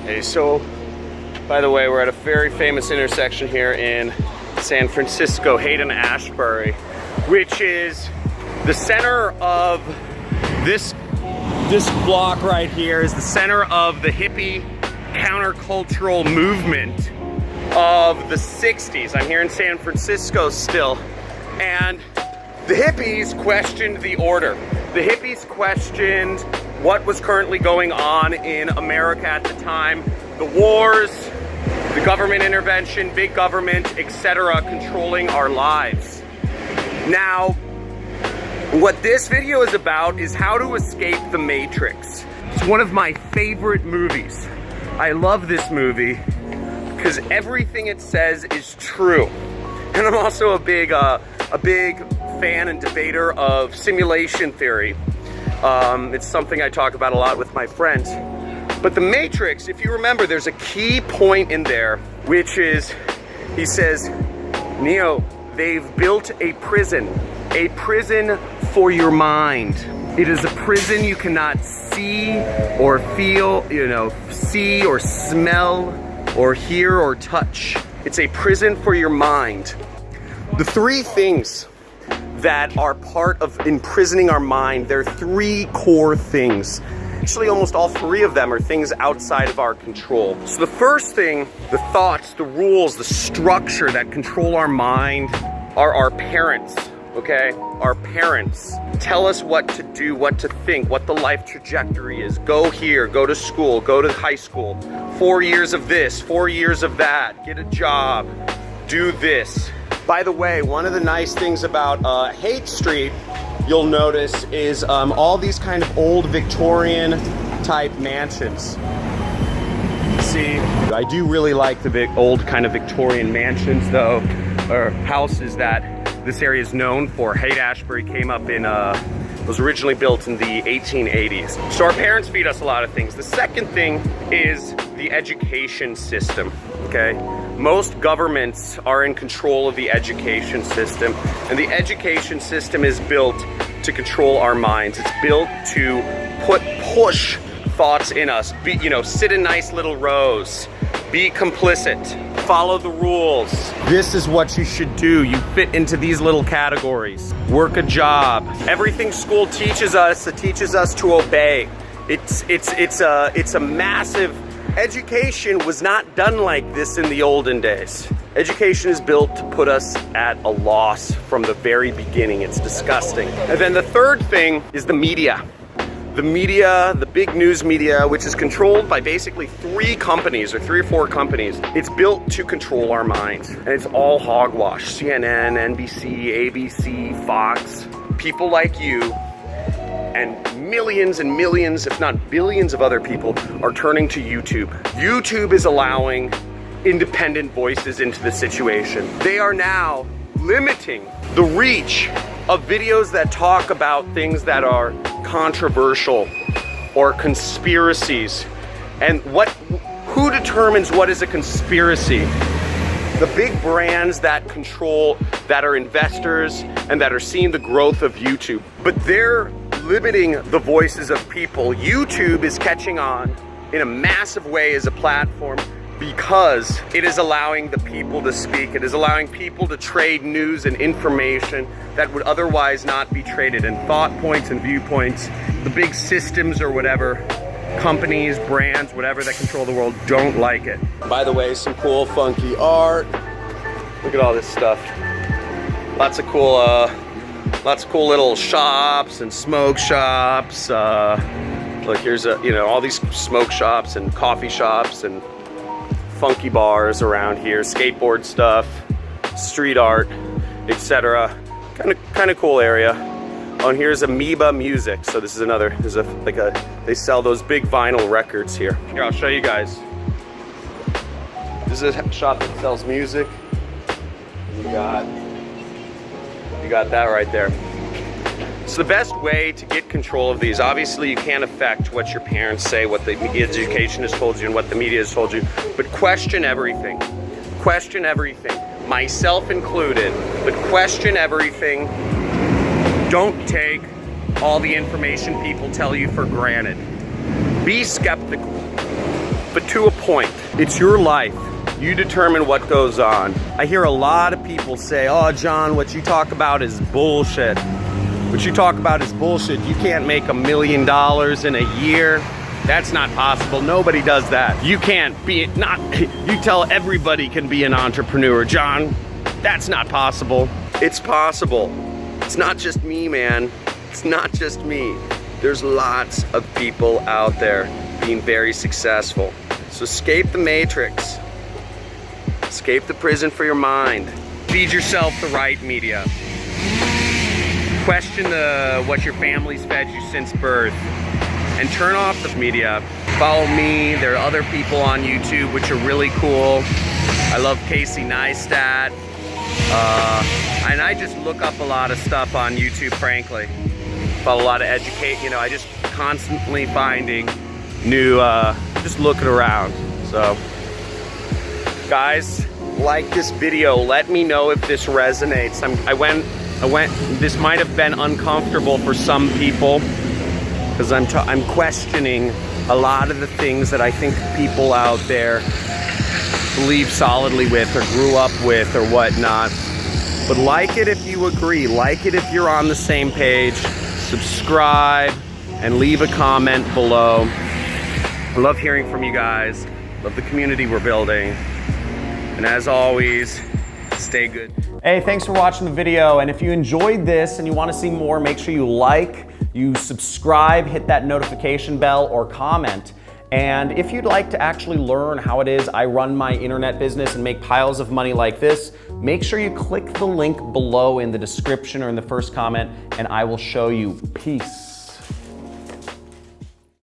Hey, so by the way, we're at a very famous intersection here in San Francisco, Hayden-Ashbury, which is the center of this block right here is the center of the hippie countercultural movement of the 60s. I'm here in San Francisco still, and the hippies questioned the order. The hippies questioned what was currently going on in America at the time, the wars, the government intervention, big government, etc., controlling our lives. Now, what this video is about is how to escape the Matrix. It's one of my favorite movies. I love this movie because everything it says is true. And I'm also a big fan and debater of simulation theory. It's something I talk about a lot with my friends. But the Matrix, if you remember, there's a key point in there, which is, he says, Neo, they've built a prison for your mind. It is a prison you cannot see or feel, see or smell or hear or touch. It's a prison for your mind. The three things that are part of imprisoning our mind, there are three core things. Actually, almost all three of them are things outside of our control. So the first thing, the thoughts, the rules, the structure that control our mind are our parents, okay? Our parents tell us what to do, what to think, what the life trajectory is. Go here, go to school, go to high school. 4 years of this, 4 years of that, get a job, do this. By the way, one of the nice things about Haight Street, you'll notice, is all these kind of old Victorian type mansions. See, I do really like the old kind of Victorian mansions though, or houses that this area is known for. Haight-Ashbury came up in, was originally built in the 1880s. So our parents feed us a lot of things. The second thing is the education system, okay? Most governments are in control of the education system, and the education system is built to control our minds. It's built to push thoughts in us. Sit in nice little rows, be complicit, follow the rules. This is what you should do. You fit into these little categories. Work a job. Everything school teaches us, it teaches us to obey. It's a massive. Education was not done like this in the olden days. Education is built to put us at a loss from the very beginning. It's disgusting. And then the third thing is the media. The media, the big news media, which is controlled by basically three companies or 3 or 4 companies. It's built to control our minds. And it's all hogwash. CNN, NBC, ABC, Fox. People like you and millions, if not billions of other people are turning to YouTube. YouTube is allowing independent voices into the situation. They are now limiting the reach of videos that talk about things that are controversial or conspiracies. And who determines what is a conspiracy? The big brands that control, that are investors and that are seeing the growth of YouTube. But they're limiting the voices of people. YouTube is catching on in a massive way as a platform because it is allowing the people to speak. It is allowing people to trade news and information that would otherwise not be traded, and thought points and viewpoints. The big systems or whatever, companies, brands, whatever that control the world don't like it. By the way, some cool funky art. Look at all this stuff. Lots of cool little shops and smoke shops. Look, here's all these smoke shops and coffee shops and funky bars around here, skateboard stuff, street art, etc. Kind of cool area. Oh, and here's Amoeba Music. So this is another. They sell those big vinyl records here. Here, I'll show you guys. This is a shop that sells music. You got that right there. So the best way to get control of these, obviously you can't affect what your parents say, what the education has told you and what the media has told you, but question everything. Question everything, myself included, but question everything. Don't take all the information people tell you for granted. Be skeptical. but to a point. It's your life. You determine what goes on. I hear a lot of people say, oh, John, what you talk about is bullshit. What you talk about is bullshit. You can't make $1 million in a year. That's not possible. Nobody does that. You can't be, you tell everybody can be an entrepreneur. John, that's not possible. It's possible. It's not just me, man. It's not just me. There's lots of people out there being very successful. So escape the matrix. Escape the prison for your mind. Feed yourself the right media. Question what your family's fed you since birth. And turn off the media. Follow me. There are other people on YouTube which are really cool. I love Casey Neistat. And I just look up a lot of stuff on YouTube, frankly. Follow a lot of I just constantly finding new, just looking around. So, guys, like this video. Let me know if this resonates. This might have been uncomfortable for some people because I'm questioning a lot of the things that I think people out there believe solidly with or grew up with or whatnot. But like it if you agree, like it if you're on the same page, subscribe and leave a comment below. I love hearing from you guys, love the community we're building. And as always, stay good. Hey, thanks for watching the video. And if you enjoyed this and you want to see more, make sure you like, you subscribe, hit that notification bell or comment. And if you'd like to actually learn how it is I run my internet business and make piles of money like this, make sure you click the link below in the description or in the first comment and I will show you. Peace.